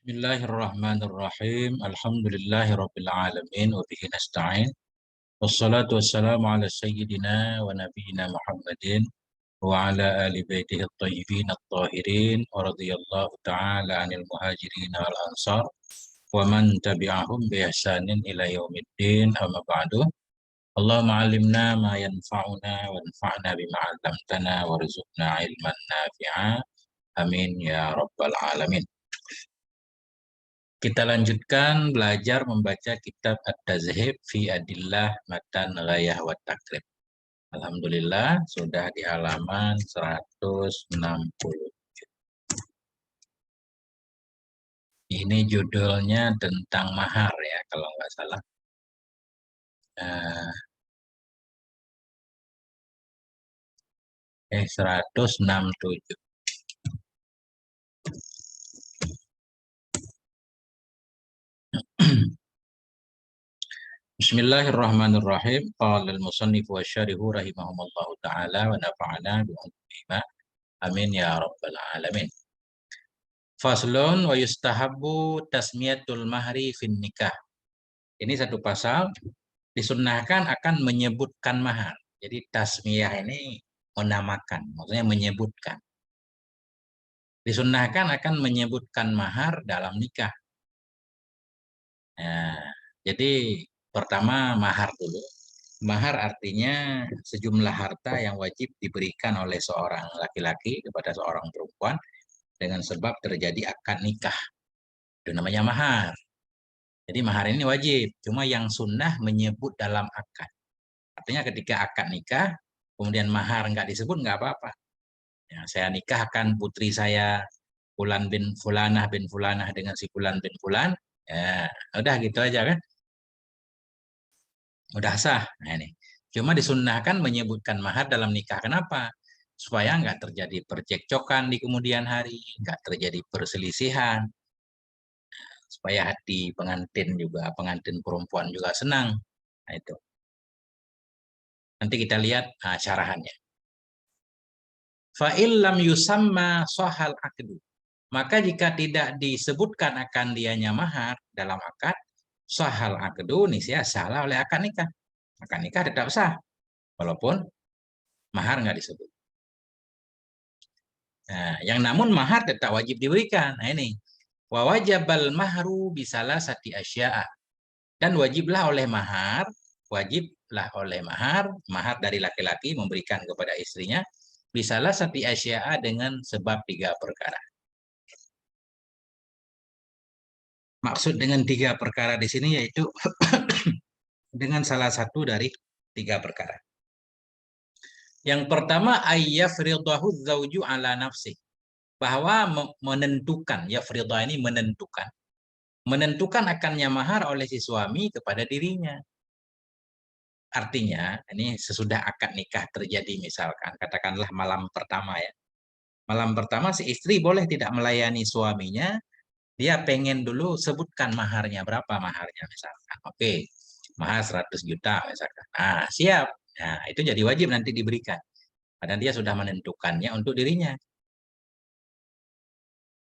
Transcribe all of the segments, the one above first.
Bismillahirrahmanirrahim. Alhamdulillahirabbil alamin wa bihi nasta'in. Wassalatu wassalamu ala sayyidina wa nabiyyina Muhammadin wa ala ali baitihi at-thayyibin at-tahirin wa radhiyallahu ta'ala 'anil muhajirin wal ansar wa man tabi'ahum bi ihsanin ila yaumiddin. Amma ba'du. Allahumma 'allimna ma yanfa'una wanfa'na bima 'allamtana warzuqna 'ilman nafi'a. Amin ya rabbal alamin. Kita lanjutkan belajar membaca kitab At-Tazhib fi Adillah Matan Ghayah wa Takrib. Alhamdulillah sudah di halaman 160. Ini judulnya tentang mahar ya kalau nggak salah. 167. Bismillahirrahmanirrahim. Qala al-musannif wa syarihu rahimahumullahu ta'ala wa nafa'ana bi'ulumihima. Amin ya rabbal alamin. Faslun wa yustahabbu tasmiyatul mahri fin nikah. Ini satu pasal disunnahkan akan menyebutkan mahar. Jadi tasmiyah ini menamakan, maksudnya menyebutkan. Disunnahkan akan menyebutkan mahar dalam nikah. Nah, jadi pertama mahar dulu. Mahar artinya sejumlah harta yang wajib diberikan oleh seorang laki-laki kepada seorang perempuan dengan sebab terjadi akad nikah. Itu namanya mahar. Jadi mahar ini wajib, cuma yang sunnah menyebut dalam akad. Artinya ketika akad nikah, kemudian mahar nggak disebut, nggak apa-apa. Ya, saya nikahkan putri saya Fulan bin Fulanah dengan si Fulan bin Fulan. Ya, udah gitu aja kan. Udah sah. Nah, ini. Cuma disunnahkan menyebutkan mahar dalam nikah. Kenapa? Supaya nggak terjadi percekcokan di kemudian hari, nggak terjadi perselisihan. Supaya hati pengantin perempuan juga senang. Nah, itu. Nanti kita lihat syarahannya. Fa'il lam yusamma sohal akdu. Maka jika tidak disebutkan akan dianya mahar dalam akad, sahal akdu nisya salah oleh akad nikah. Akad nikah tetap sah, walaupun mahar nggak disebut. Nah, yang namun mahar tetap wajib diberikan. Nah ini, wa wajabal mahru bisalah sati asya'a. Dan wajiblah oleh mahar mahar dari laki-laki memberikan kepada istrinya, bisalah sati asya'a dengan sebab 3 perkara. Maksud dengan 3 perkara di sini yaitu dengan salah satu dari 3 perkara. Yang pertama ayyafridahu dzauju ala nafsi. Bahwa menentukan, yafridah ini menentukan akannya mahar oleh si suami kepada dirinya. Artinya, ini sesudah akad nikah terjadi misalkan, katakanlah malam pertama ya. Malam pertama si istri boleh tidak melayani suaminya, dia pengen dulu sebutkan maharnya, berapa maharnya misalkan. Oke, mahar 100 juta misalkan. Nah, siap. Nah, itu jadi wajib nanti diberikan. Padahal dia sudah menentukannya untuk dirinya.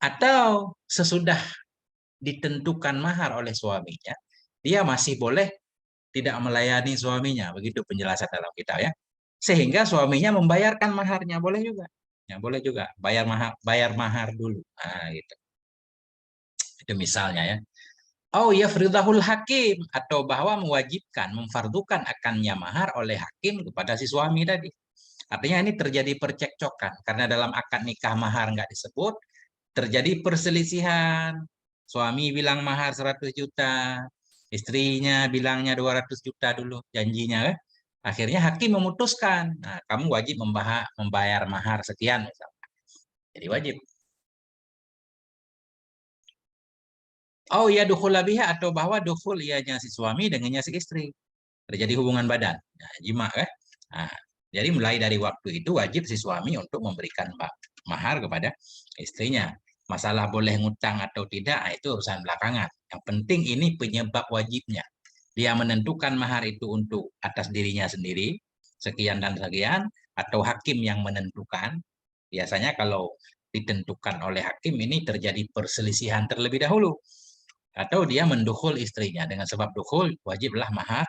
Atau sesudah ditentukan mahar oleh suaminya, dia masih boleh tidak melayani suaminya. Begitu penjelasan dalam kitab ya. Sehingga suaminya membayarkan maharnya, boleh juga. Ya, boleh juga bayar mahar dulu. Nah, gitu. Itu misalnya ya. Oh ya fridahul hakim, atau bahwa mewajibkan, memfardukan akannya mahar oleh hakim kepada si suami tadi. Artinya ini terjadi percekcokan karena dalam akad nikah mahar nggak disebut, terjadi perselisihan. Suami bilang mahar 100 juta, istrinya bilangnya 200 juta dulu janjinya kan. Akhirnya hakim memutuskan, nah, kamu wajib membayar mahar sekian misalnya. Jadi wajib. Oh ya dukhul biha, atau bahwa dukhul ianya si suami dengannya si istri. Terjadi hubungan badan. Nah, jima kan. Nah, jadi mulai dari waktu itu wajib si suami untuk memberikan mahar kepada istrinya. Masalah boleh ngutang atau tidak, itu urusan belakangan. Yang penting ini penyebab wajibnya. Dia menentukan mahar itu untuk atas dirinya sendiri, sekian dan sekian, atau hakim yang menentukan. Biasanya kalau ditentukan oleh hakim ini terjadi perselisihan terlebih dahulu. Atau dia mendukhul istrinya. Dengan sebab dukhul, wajiblah mahar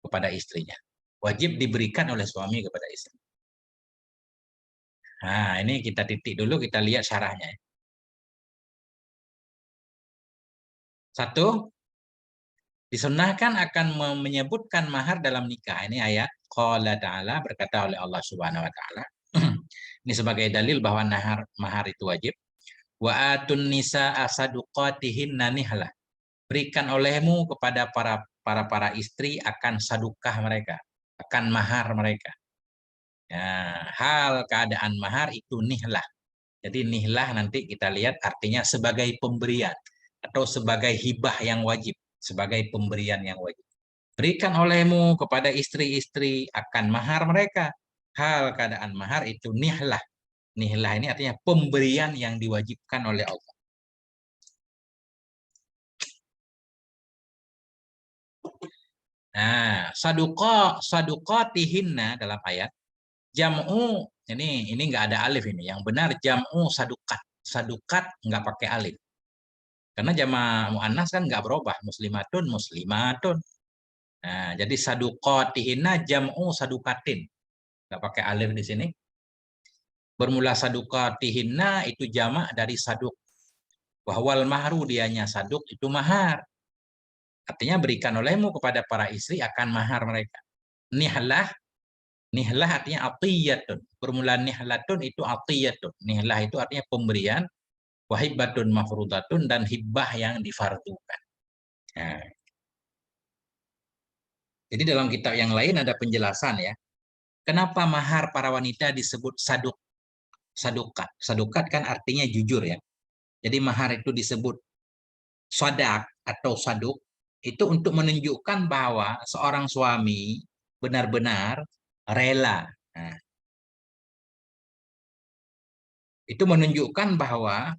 kepada istrinya. Wajib diberikan oleh suami kepada istri. Nah, ini kita titik dulu, kita lihat syarahnya. Satu, disunnahkan akan menyebutkan mahar dalam nikah. Ini ayat qala ta'ala, berkata oleh Allah Subhanahu wa taala. Ini sebagai dalil bahwa mahar itu wajib. Wa atun nisa asaduqatihinna nihlah. Berikan olehmu kepada para istri akan sadukah mereka, akan mahar mereka. Ya, hal keadaan mahar itu nihlah. Jadi nihlah nanti kita lihat artinya sebagai pemberian atau sebagai hibah yang wajib, sebagai pemberian yang wajib. Berikan olehmu kepada istri-istri akan mahar mereka. Hal keadaan mahar itu nihlah. Nihlah ini artinya pemberian yang diwajibkan oleh Allah. Nah, saduqatihinna dalam ayat jam'u ini nggak ada alif ini. Yang benar jam'u sadukat. Sadukat nggak pakai alif. Karena jama' muannas kan nggak berubah, muslimatun muslimatun. Nah, jadi saduqatihinna jam'u sadukatin. Nggak pakai alif di sini. Bermula saduqatihinna itu jamak dari saduk. Wahwal mahru dianya saduk itu mahar. Artinya berikan olehmu kepada para istri akan mahar mereka. Nihlah, nihlah artinya atiyatun. Bermula nihlatun itu atiyatun. Nihlah itu artinya pemberian. Wahibatun mafrudatun dan hibbah yang difardukan. Nah, jadi dalam kitab yang lain ada penjelasan ya. Kenapa mahar para wanita disebut saduk? Sadukat. Sadukat kan artinya jujur ya. Jadi mahar itu disebut sadak atau saduk itu untuk menunjukkan bahwa seorang suami benar-benar rela. Nah, itu menunjukkan bahwa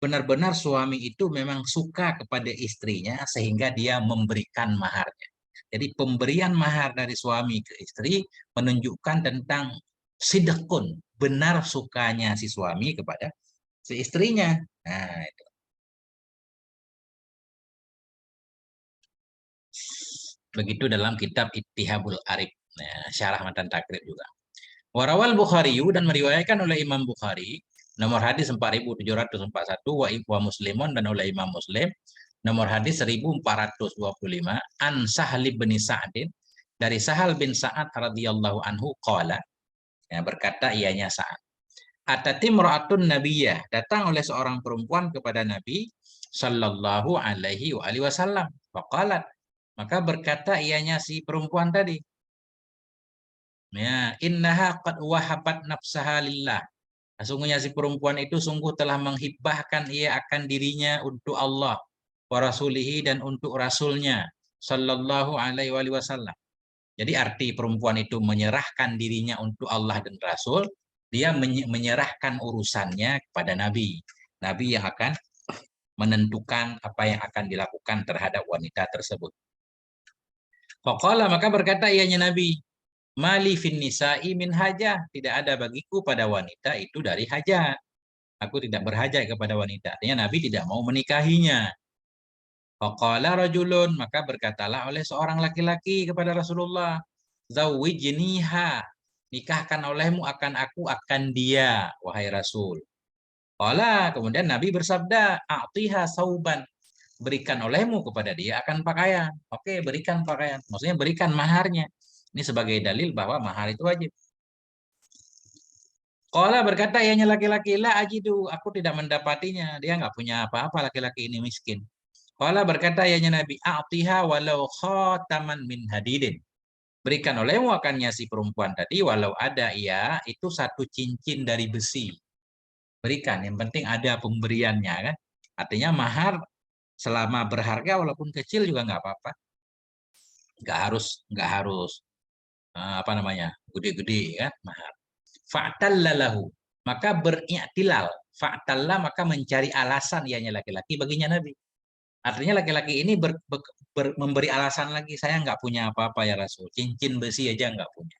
benar-benar suami itu memang suka kepada istrinya sehingga dia memberikan maharnya. Jadi pemberian mahar dari suami ke istri menunjukkan tentang sidqun, benar sukanya si suami kepada si istrinya. Nah, itu. Begitu dalam kitab Ittihabul Arif. Nah, syarah Matan Takrib juga. Warawal Bukhari dan meriwayatkan oleh Imam Bukhari nomor hadis 4741 wa Muslimun dan oleh Imam Muslim nomor hadis 1425 an Sahal bin Sa'din dari Sahal bin Sa'ad radhiyallahu anhu qala ya, berkata ianya Sa'ad atatim ra'atun nabiyah datang oleh seorang perempuan kepada Nabi sallallahu alaihi wasallam faqalat maka berkata ianya si perempuan tadi ya innaha qad wahabat nafsaha lillah. Sesungguhnya si perempuan itu sungguh telah menghibahkan ia akan dirinya untuk Allah wa rasulihi dan untuk rasulnya sallallahu alaihi wasallam. Jadi arti perempuan itu menyerahkan dirinya untuk Allah dan Rasul, dia menyerahkan urusannya kepada Nabi. Nabi yang akan menentukan apa yang akan dilakukan terhadap wanita tersebut. Faqala maka berkata ianya Nabi, Mali fin nisa'i min hajah. Tidak ada bagiku pada wanita itu dari hajat. Aku tidak berhajat kepada wanita. Artinya Nabi tidak mau menikahinya. Faqala rajulun. Maka berkatalah oleh seorang laki-laki kepada Rasulullah. Zawwijniha. Nikahkan olehmu akan aku, akan dia. Wahai Rasul. Qala. Kemudian Nabi bersabda. A'tiha sauban. Berikan olehmu kepada dia akan pakaian. Oke, berikan pakaian. Maksudnya berikan maharnya. Ini sebagai dalil bahwa mahar itu wajib. Qala berkata ianya laki-laki, la ajidu, aku tidak mendapatinya. Dia nggak punya apa-apa laki-laki ini miskin. Qala berkata ianya Nabi, a'tiha walau khataman min hadidin. Berikan olehmu akannya si perempuan tadi, walau ada ia, itu satu cincin dari besi. Berikan, yang penting ada pemberiannya kan. Artinya mahar selama berharga walaupun kecil juga nggak apa-apa. Nggak harus apa namanya gede-gede kan mahar. Fa'tallalahu maka beriktilal. Fa'talla maka mencari alasan ianya laki-laki baginya Nabi. Artinya laki-laki ini memberi alasan lagi, saya nggak punya apa-apa ya Rasul, cincin besi aja nggak punya.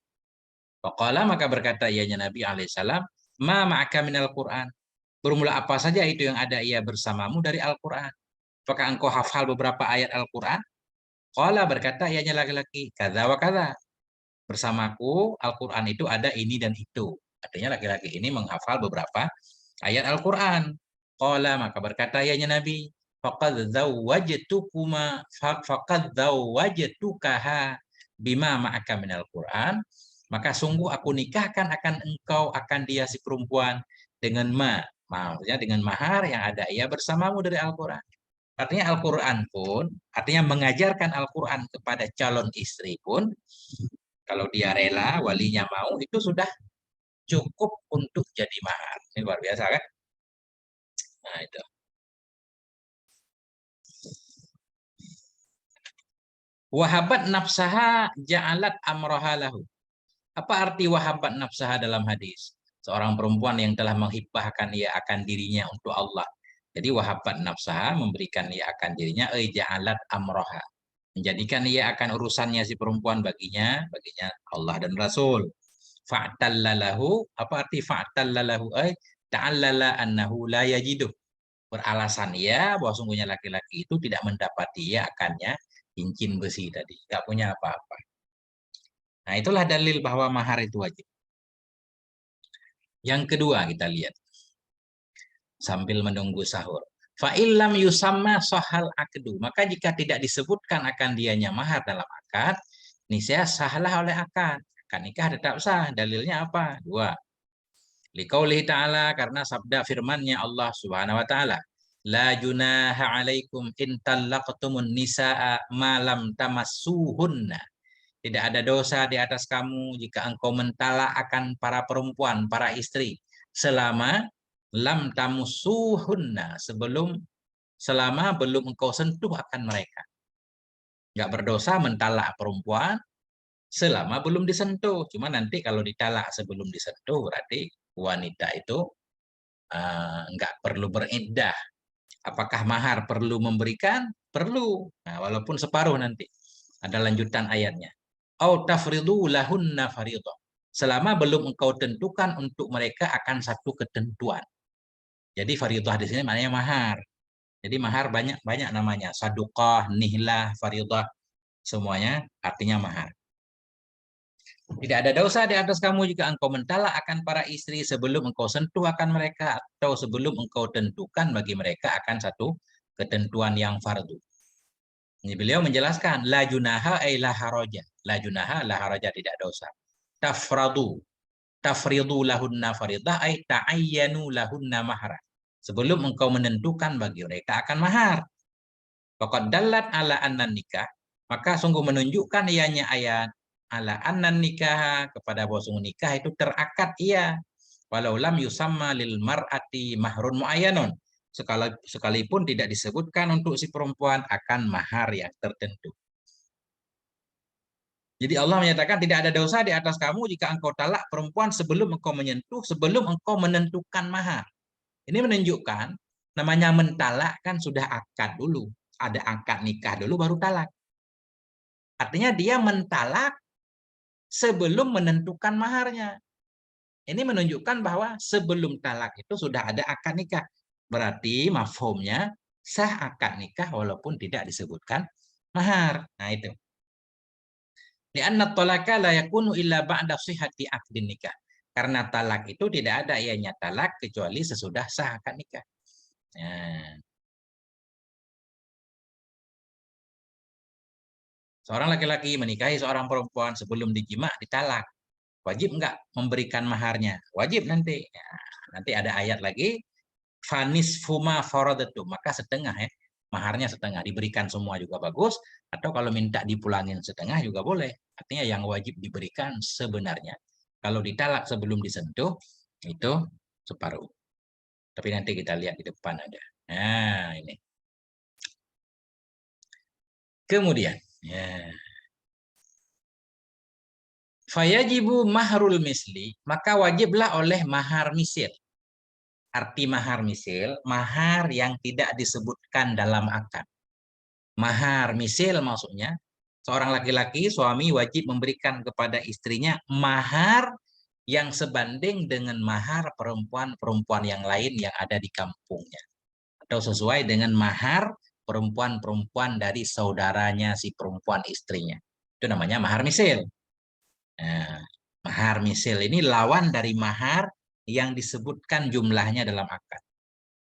Faqala maka berkata ianya Nabi alaihissalam, ma ma'aka minal Qur'an. Bermula apa saja itu yang ada ia bersamamu dari Al-Quran? Apakah engkau hafal beberapa ayat Al-Quran? Qala berkata ianya laki-laki, kadza wa kadza. Bersamaku Al-Quran itu ada ini dan itu. Artinya laki-laki ini menghafal beberapa ayat Al-Quran. Qala maka berkata ianya Nabi, faqad zawwajtukaha bima ma'aka minal Quran. Maka sungguh aku nikahkan akan engkau akan dia si perempuan dengan maksudnya dengan mahar yang ada ia bersamamu dari Al-Quran. Artinya Al-Quran pun, artinya mengajarkan Al-Quran kepada calon istri pun, kalau dia rela, walinya mau, itu sudah cukup untuk jadi mahar. Ini luar biasa kan? Nah itu. Wahabat nafsaha ja'alat amroha lahu. Apa arti wahabat nafsaha dalam hadis? Seorang perempuan yang telah menghibahkan ia akan dirinya untuk Allah. Jadi wahabat nafsaha memberikan ia akan dirinya, ja'alat amroha. Menjadikan ia akan urusannya si perempuan baginya Allah dan Rasul. Fa'tallalahu, apa arti fa'tallalahu? Ta'allala annahu la yajiduh. Beralasan ia bahwa sungguhnya laki-laki itu tidak mendapati ia akannya cincin besi tadi. Tidak punya apa-apa. Nah itulah dalil bahwa mahar itu wajib. Yang kedua kita lihat. Sambil menunggu sahur. Fa'illam yusamma sohal akdu. Maka jika tidak disebutkan akan dianya mahar dalam akad, niscaya sahlah oleh akad. Akad nikah tetap sah. Dalilnya apa? Dua. Liqaulihi ta'ala, karena sabda firman-Nya Allah Subhanahu wa taala, la junaha 'alaikum in talaqtumun nisaa ma lam tamassuhunna. Tidak ada dosa di atas kamu jika engkau mentala akan para perempuan, para istri, selama lam tamussuhunna, selama belum engkau sentuh akan mereka. Enggak berdosa mentala perempuan selama belum disentuh. Cuma nanti kalau ditalak sebelum disentuh berarti wanita itu enggak perlu beriddah. Apakah mahar perlu memberikan? Perlu. Nah, walaupun separuh nanti. Ada lanjutan ayatnya. Au tafridu lahunna faridah. Selama belum engkau tentukan untuk mereka akan satu ketentuan. Jadi faridah di sini maknanya mahar. Jadi mahar banyak namanya. Sadukah, nihlah, faridah. Semuanya artinya mahar. Tidak ada dosa di atas kamu jika engkau mentala akan para istri sebelum engkau sentuh akan mereka atau sebelum engkau tentukan bagi mereka akan satu ketentuan yang fardu. Ini beliau menjelaskan la junaha ay la haraja. La junaha la haraja, tidak dosa. Tafridu lahunna faridah ay ta'ayyanu lahunna mahra. Sebelum engkau menentukan bagi mereka akan mahar. Faqad dallat ala annan nikah, maka sungguh menunjukkan ianya ayat ala annan nikah, kepada bahwa sungguh nikah itu terakad ia walau lam yusamma lil mar'ati mahrun muayyanun, sekalipun tidak disebutkan untuk si perempuan akan mahar yang tertentu. Jadi Allah menyatakan tidak ada dosa di atas kamu jika engkau talak perempuan sebelum engkau menyentuh, sebelum engkau menentukan mahar. Ini menunjukkan namanya mentalak kan sudah akad dulu, ada akad nikah dulu baru talak. Artinya dia mentalak sebelum menentukan maharnya. Ini menunjukkan bahwa sebelum talak itu sudah ada akad nikah. Berarti mafhumnya sah akad nikah walaupun tidak disebutkan mahar. Nah itu. Li'anna talaka la yakunu illa ba'da sihhati aqdin nikah. Karena talak itu tidak ada ianya talak kecuali sesudah sah akad nikah. Nah. Seorang laki-laki menikahi seorang perempuan sebelum dijima ditalak. Wajib enggak memberikan maharnya? Wajib nanti. Ya, nanti ada ayat lagi. Fanis fuma faradatu. Maka setengah ya. Maharnya setengah. Diberikan semua juga bagus. Atau kalau minta dipulangin setengah juga boleh. Artinya yang wajib diberikan sebenarnya. Kalau ditalak sebelum disentuh, itu separuh. Tapi nanti kita lihat di depan ada. Nah ini. Kemudian. Ya. Fayajibu mahrul misli, maka wajiblah oleh mahar misil. Arti mahar misil, mahar yang tidak disebutkan dalam akad. Mahar misil maksudnya, seorang laki-laki, suami wajib memberikan kepada istrinya mahar yang sebanding dengan mahar perempuan-perempuan yang lain yang ada di kampungnya. Atau sesuai dengan mahar perempuan-perempuan dari saudaranya si perempuan istrinya. Itu namanya mahar misil. Nah, mahar misil ini lawan dari mahar yang disebutkan jumlahnya dalam akad.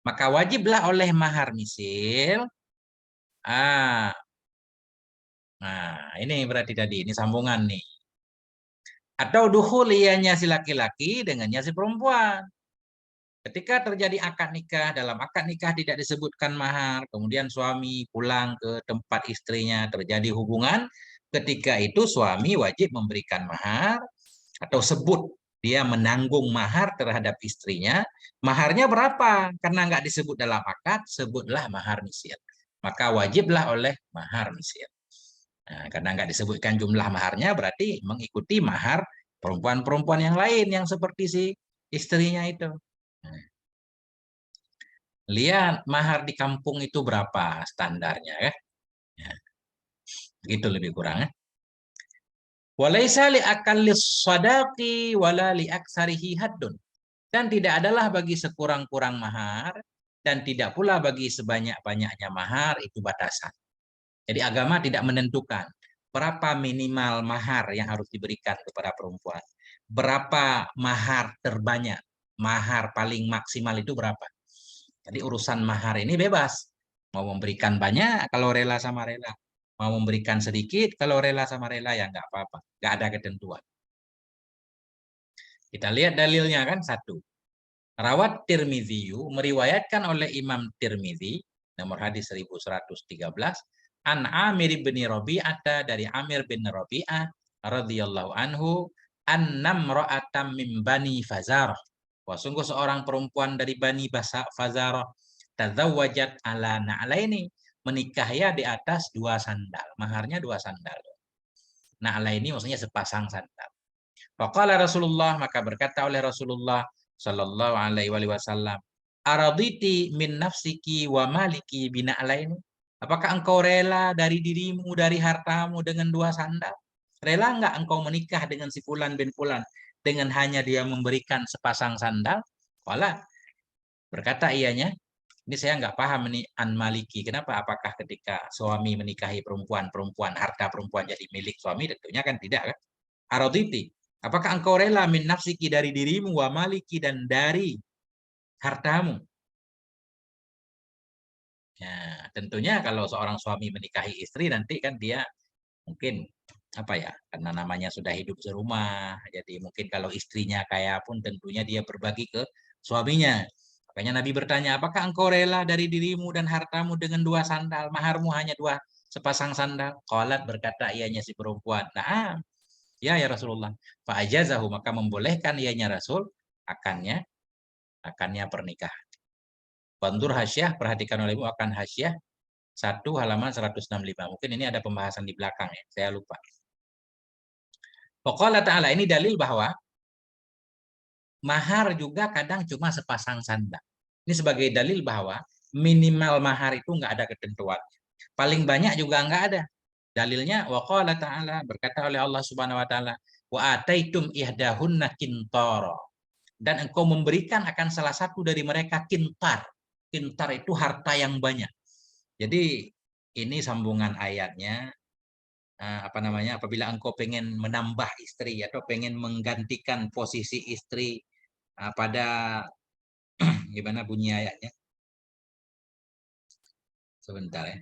Maka wajiblah oleh mahar misil. Nah, ini berarti tadi, ini sambungan nih. Atau dukhul ianya si laki-laki dengannya si perempuan. Ketika terjadi akad nikah, dalam akad nikah tidak disebutkan mahar, kemudian suami pulang ke tempat istrinya, terjadi hubungan, ketika itu suami wajib memberikan mahar, atau sebut dia menanggung mahar terhadap istrinya. Maharnya berapa? Karena nggak disebut dalam akad, sebutlah mahar misil. Maka wajiblah oleh mahar misil. Nah, karena nggak disebutkan jumlah maharnya, berarti mengikuti mahar perempuan-perempuan yang lain yang seperti si istrinya itu. Nah, lihat mahar di kampung itu berapa standarnya ya. Ya, begitu lebih kurang ya. Walaisa li akallis sadaqi wala li aksarihi haddun. Dan tidak adalah bagi sekurang-kurang mahar dan tidak pula bagi sebanyak-banyaknya mahar itu batasan. Jadi agama tidak menentukan berapa minimal mahar yang harus diberikan kepada perempuan. Berapa mahar terbanyak, mahar paling maksimal itu berapa. Jadi urusan mahar ini bebas. Mau memberikan banyak kalau rela sama rela. Mau memberikan sedikit kalau rela sama rela ya nggak apa-apa. Nggak ada ketentuan. Kita lihat dalilnya kan satu. Rawat Tirmidzi meriwayatkan oleh Imam Tirmidzi nomor hadis 1113 an Amir bin Rabi'ah dari Amir bin Rabi'ah radhiyallahu anhu annam ra'atam min bani Fazarah. Wah, sungguh seorang perempuan dari Bani Fazarah tazawwajat ala na'laini, menikah ya di atas dua sandal. Maharnya dua sandal. Na'laini maksudnya sepasang sandal. Faqala Rasulullah, maka berkata oleh Rasulullah sallallahu alaihi wasallam, araditi min nafsiki wa maliki bina'laini. Apakah engkau rela dari dirimu, dari hartamu dengan dua sandal? Rela enggak engkau menikah dengan si Fulan bin Fulan dengan hanya dia memberikan sepasang sandal? Wala, berkata ianya, ini saya nggak paham ini an maliki. Kenapa? Apakah ketika suami menikahi perempuan, harta perempuan jadi milik suami? Tentunya kan tidak kan? Araditi, apakah engkau rela min nafsiki dari dirimu wa maliki dan dari hartamu? Ya, tentunya kalau seorang suami menikahi istri nanti kan dia mungkin apa ya, karena namanya sudah hidup serumah, jadi mungkin kalau istrinya kaya pun tentunya dia berbagi ke suaminya. Makanya Nabi bertanya, apakah engkau rela dari dirimu dan hartamu dengan dua sandal? Maharmu hanya dua sepasang sandal. Qalat, berkata ianya si perempuan, nah, ya ya Rasulullah. Fa'ajazahu, maka membolehkan ianya Rasul akannya pernikahan. Bandur Hasyiah, perhatikan olehmu akan Hasyiah 1 halaman 165. Mungkin ini ada pembahasan di belakang ya, saya lupa. Pokoknya ta'ala, ini dalil bahwa mahar juga kadang cuma sepasang sandal. Ini sebagai dalil bahwa minimal mahar itu nggak ada ketentuan. Paling banyak juga nggak ada. Dalilnya waqala ta'ala, berkata oleh Allah Subhanahu wa taala, wa ataitum ihdahunna qintara. Dan engkau memberikan akan salah satu dari mereka kintar. Kintar itu harta yang banyak. Jadi ini sambungan ayatnya, apa namanya, apabila engkau pengen menambah istri atau pengen menggantikan posisi istri pada gimana bunyi ayatnya? Sebentar ya.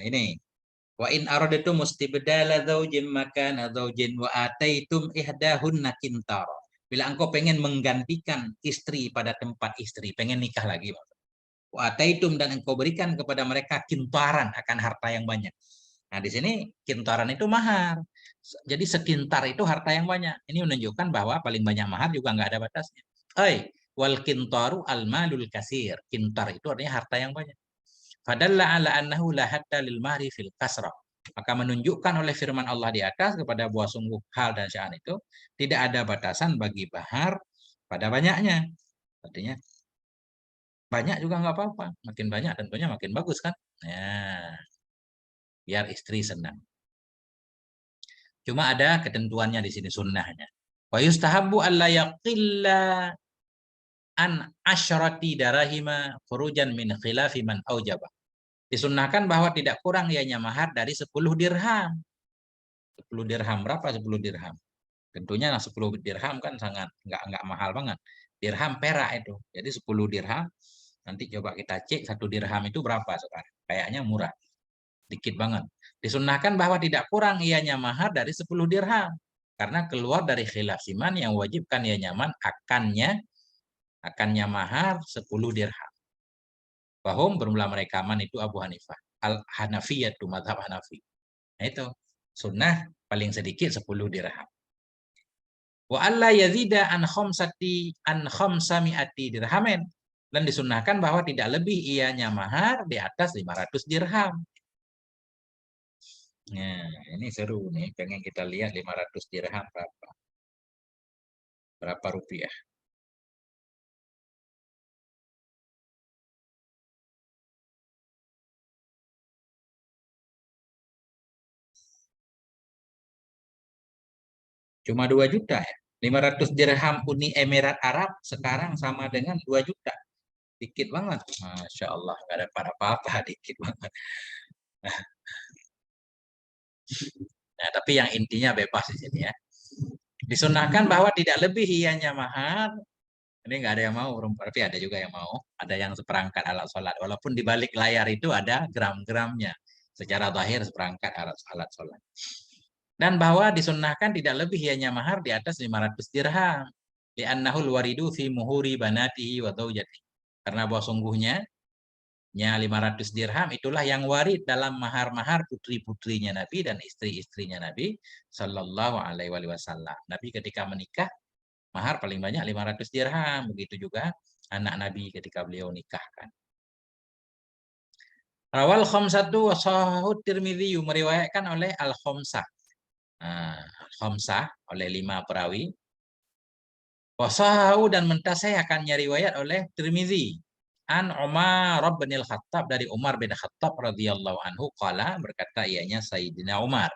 Ini wa in aradatu mustibdala zaujin makana zaujin wa ataitum ihdahunna qintara. Bila engkau pengen menggantikan istri pada tempat istri, pengen nikah lagi, wa ataitum, dan engkau berikan kepada mereka kintaran akan harta yang banyak. Nah, di sini kintaran itu mahar. Jadi sekintar itu harta yang banyak. Ini menunjukkan bahwa paling banyak mahar juga nggak ada batasnya. Wal kintaru al malul kasir. Kintar itu artinya harta yang banyak. Fadalla ala annahu la hatta lil mahri fil kasrah. Maka menunjukkan oleh firman Allah di atas kepada buah sungguh hal dan sya'an itu tidak ada batasan bagi mahar pada banyaknya. Artinya Banyak juga nggak apa-apa. Makin banyak tentunya makin bagus kan. Nah, biar istri senang. Cuma ada ketentuannya di sini sunnahnya. Wa yustahabbu alla yaqilla an asyrati darahima furujan min khilafi man aujaba. Disunnahkan bahwa tidak kurang ianya mahar dari 10 dirham. 10 dirham berapa 10 dirham? Tentunya 10 dirham kan sangat nggak mahal banget. Dirham perak itu. Jadi 10 dirham. Nanti coba kita cek 1 dirham itu berapa sekarang. Kayaknya murah. Dikit banget. Disunnahkan bahwa tidak kurang ianya mahar dari 10 dirham. Karena keluar dari khilaf siman yang wajibkan ia nyaman akannya mahar 10 dirham. Bahum bermula mereka man itu Abu Hanifah. Al-Hanafiyah itu mazhab Hanafi. Nah itu sunnah paling sedikit 10 dirham. Wa alla yazida an khamsami'ati dirhamen. Dan disunnahkan bahwa tidak lebih ianya mahar di atas 500 dirham. Nah, ini seru nih. Pengen kita lihat 500 dirham berapa. Berapa rupiah. Cuma 2 juta ya. 500 dirham Uni Emirat Arab sekarang sama dengan 2 juta. Dikit banget. Masya Allah. Nggak dapat apa-apa. Dikit banget. Nah, tapi yang intinya bebas di sini ya. Disunahkan bahwa tidak lebih ianya mahar. Ini nggak ada yang mau, tapi ada juga yang mau. Ada yang seperangkat alat sholat. Walaupun di balik layar itu ada gram-gramnya. Secara zahir seperangkat alat sholat. Dan bahwa disunahkan tidak lebih ianya mahar di atas 500 dirham. Li'annahul waridu fi muhuri banatihi wa zawjati. Karena bahwa sungguhnya 500 dirham itulah yang warid dalam mahar-mahar putri-putrinya Nabi dan istri-istrinya Nabi Sallallahu Alaihi Wasallam. Nabi ketika menikah mahar paling banyak 500 dirham. Begitu juga anak Nabi ketika beliau nikahkan. Rawal khamsatu wa sahihut Tirmidzi meriwayatkan oleh Al-Khamsah. Khamsah oleh 5 perawi. Wasahu dan mentasai akan riwayat oleh Tirmidzi. An Umar bin Al-Khattab dari Umar bin Khattab radhiyallahu anhu qala berkata ianya Sayyidina Umar,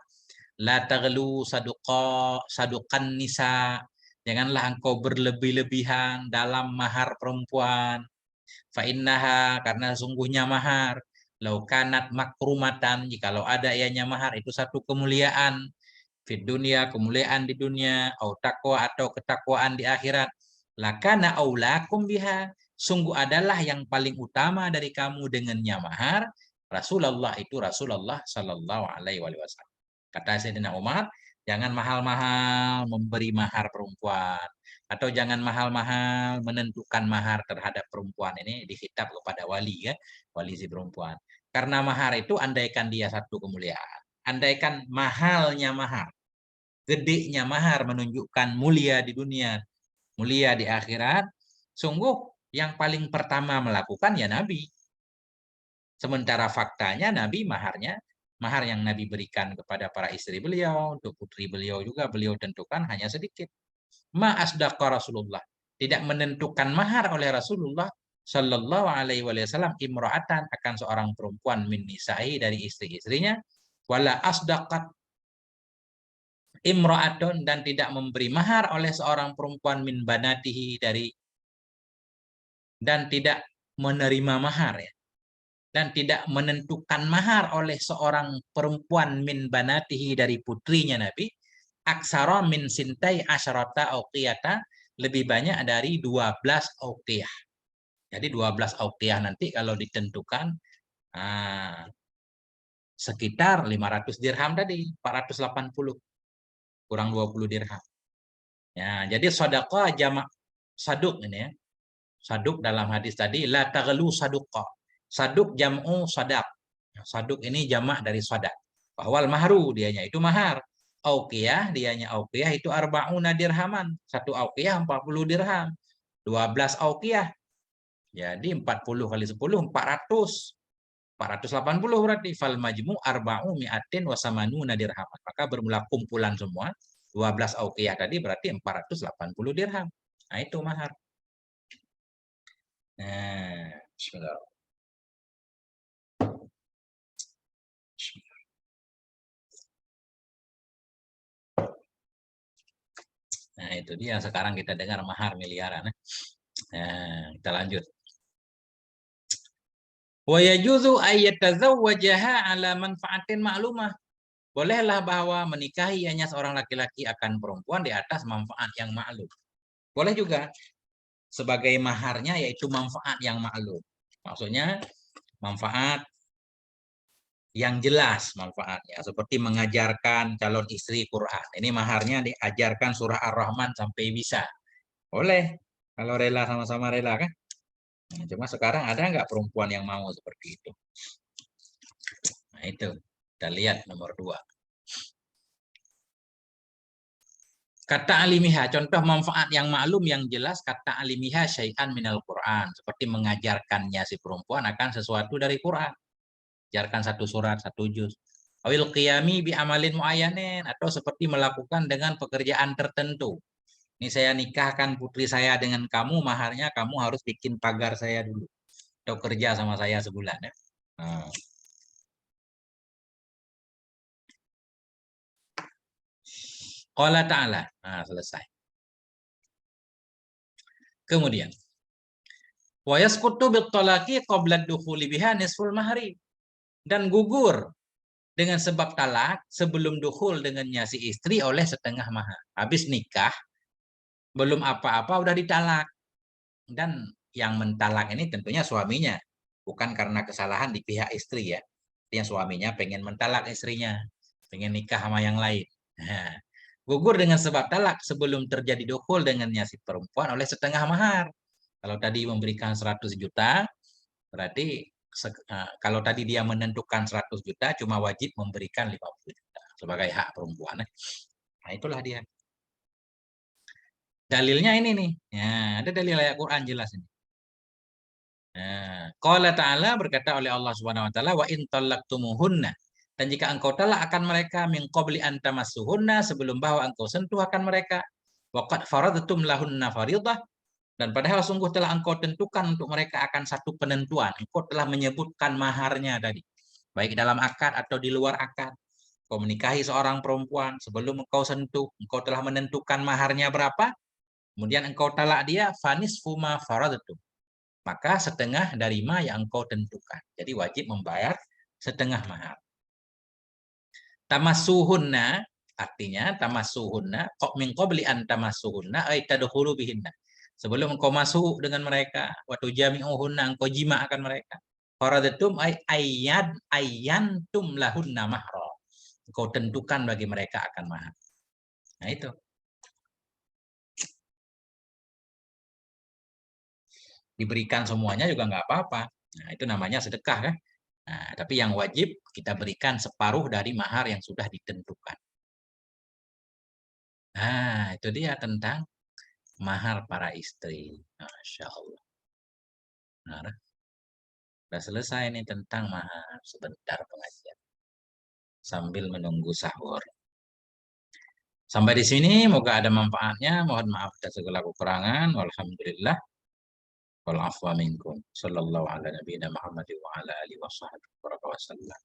la taghlu saduqan nisa. Janganlah engkau berlebih-lebihan dalam mahar perempuan. Fa innaha karena sungguhnya mahar laukanat makrumatan jikalau ada ianya mahar itu satu kemuliaan fit dunia kemuliaan di dunia au taqwa atau ketakwaan di akhirat lakana aulakum biha sungguh adalah yang paling utama dari kamu dengannya mahar Rasulullah itu Rasulullah Shallallahu Alaihi Wasallam. Kata Sayyidina Umar, jangan mahal-mahal memberi mahar perempuan atau jangan mahal-mahal menentukan mahar terhadap perempuan. Ini dikhitab kepada wali ya, wali si perempuan. Karena mahar itu andaikan dia satu kemuliaan, andaikan mahalnya mahar, gedenya mahar menunjukkan mulia di dunia, mulia di akhirat, sungguh yang paling pertama melakukan ya Nabi. Sementara faktanya Nabi mahar yang Nabi berikan kepada para istri beliau, untuk putri beliau juga beliau tentukan hanya sedikit. Ma asdaqa Rasulullah. Tidak menentukan mahar oleh Rasulullah Shallallahu Alaihi Wasallam imro'atan akan seorang perempuan min nisa'i dari istri-istrinya, wala asdaqat imro'atun dan tidak memberi mahar oleh seorang perempuan min banatihi dari dan tidak menerima mahar ya. Dan tidak menentukan mahar oleh seorang perempuan min banatihi dari putrinya Nabi aksara min sintai asyarata auqiyata lebih banyak dari 12 auqiyah. Jadi 12 auqiyah nanti kalau ditentukan sekitar 500 dirham tadi, 480 kurang 20 dirham. Ya, jadi sedekah jamak saduk ini ya. Saduk dalam hadis tadi la taghlu saduqa. Saduk jam'u sadaq. Saduk ini jamak dari sadaq. Bahwal mahru dianya itu mahar. Auqiyah dianya auqiyah itu arba'una dirhaman. Satu auqiyah 40 dirham. 12 auqiyah. Jadi 40 kali 10 400. 480 berarti fal majmu arba'u mi'atin wa samanuna dirhaman. Maka bermula kumpulan semua 12 auqiyah tadi berarti 480 dirham. Nah itu mahar. Nah, Bismillah. Nah, itu dia sekarang kita dengar mahar miliaran. Nah, kita lanjut. Wa yajuzu ayyatazawwajaha ala manfaatin ma'lumah. Bolehlah bahwa menikahi hanya seorang laki-laki akan perempuan di atas manfaat yang maklum. Boleh juga sebagai maharnya yaitu manfaat yang maklum. Maksudnya manfaat yang jelas manfaatnya seperti mengajarkan calon istri Quran. Ini maharnya diajarkan surah Ar-Rahman sampai bisa. Boleh kalau rela, sama-sama rela kan. Nah, cuma sekarang ada nggak perempuan yang mau seperti itu? Nah itu kita lihat nomor 2. Kata alimiha, contoh manfaat yang maklum yang jelas, kata alimiha syai'an minal Quran, seperti mengajarkannya si perempuan akan sesuatu dari Quran. Ajarkan satu surat, satu juz. Awil qiyami bi amalin muayyanin, atau seperti melakukan dengan pekerjaan tertentu. Ini saya nikahkan putri saya dengan kamu, maharnya kamu harus bikin pagar saya dulu. Atau kerja sama saya sebulan ya. Nah. Qala ta'ala. Nah, selesai. Kemudian wa yasqutu bit talaqi qabla dukhuli biha nisful mahri, dan gugur dengan sebab talak sebelum dukhul dengannya si istri oleh setengah mahar. Habis nikah belum apa-apa udah ditalak, dan yang mentalak ini tentunya suaminya, bukan karena kesalahan di pihak istri ya. Yang suaminya pengen mentalak istrinya, pengen nikah sama yang lain. Nah, gugur dengan sebab talak sebelum terjadi dukhul dengannya si perempuan oleh setengah mahar. Kalau tadi memberikan 100 juta, berarti kalau tadi dia menentukan 100 juta, cuma wajib memberikan 50 juta sebagai hak perempuan. Nah, itulah dia. Dalilnya ini nih. Ya, ada dalil ayat Quran jelas ini. Nah, qala ta'ala, berkata oleh Allah Subhanahu wa taala, wa in talaqtumuhunna, dan jika engkau talak akan mereka min qabli an tamassuhunna, sebelum bahwa engkau sentuh akan mereka, wa qad faradtum lahunna fariidah, dan padahal sungguh telah engkau tentukan untuk mereka akan satu penentuan. Engkau telah menyebutkan maharnya tadi, baik dalam akad atau di luar akad. Kau menikahi seorang perempuan, sebelum engkau sentuh, engkau telah menentukan maharnya berapa, kemudian engkau talak dia, fanis fuma faradtum, maka setengah dari ma yang engkau tentukan. Jadi wajib membayar setengah mahar. Tamassuhunna, artinya tamassuhunna, min qabli an tamassuhunna ay tadkhulu bihinna. Sebelum engkau masuk dengan mereka, waktu jami'uhunna, engkau jima akan mereka. Faradatum ay ayyantum lahunna mahra. Engkau tentukan bagi mereka akan mahar. Nah itu. Diberikan semuanya juga nggak apa-apa. Nah itu namanya sedekah kan. Nah, tapi yang wajib kita berikan separuh dari mahar yang sudah ditentukan. Nah, itu dia tentang mahar para istri. Masya Allah. Nah, sudah selesai nih tentang mahar. Sebentar pengajian. Sambil menunggu sahur. Sampai di sini, moga ada manfaatnya. Mohon maaf atas segala kekurangan. Walhamdulillah. Wal afwa minkum. Sallallahu ala nabiyina Muhammad wa ala alihi wa sahbihi wa sallam.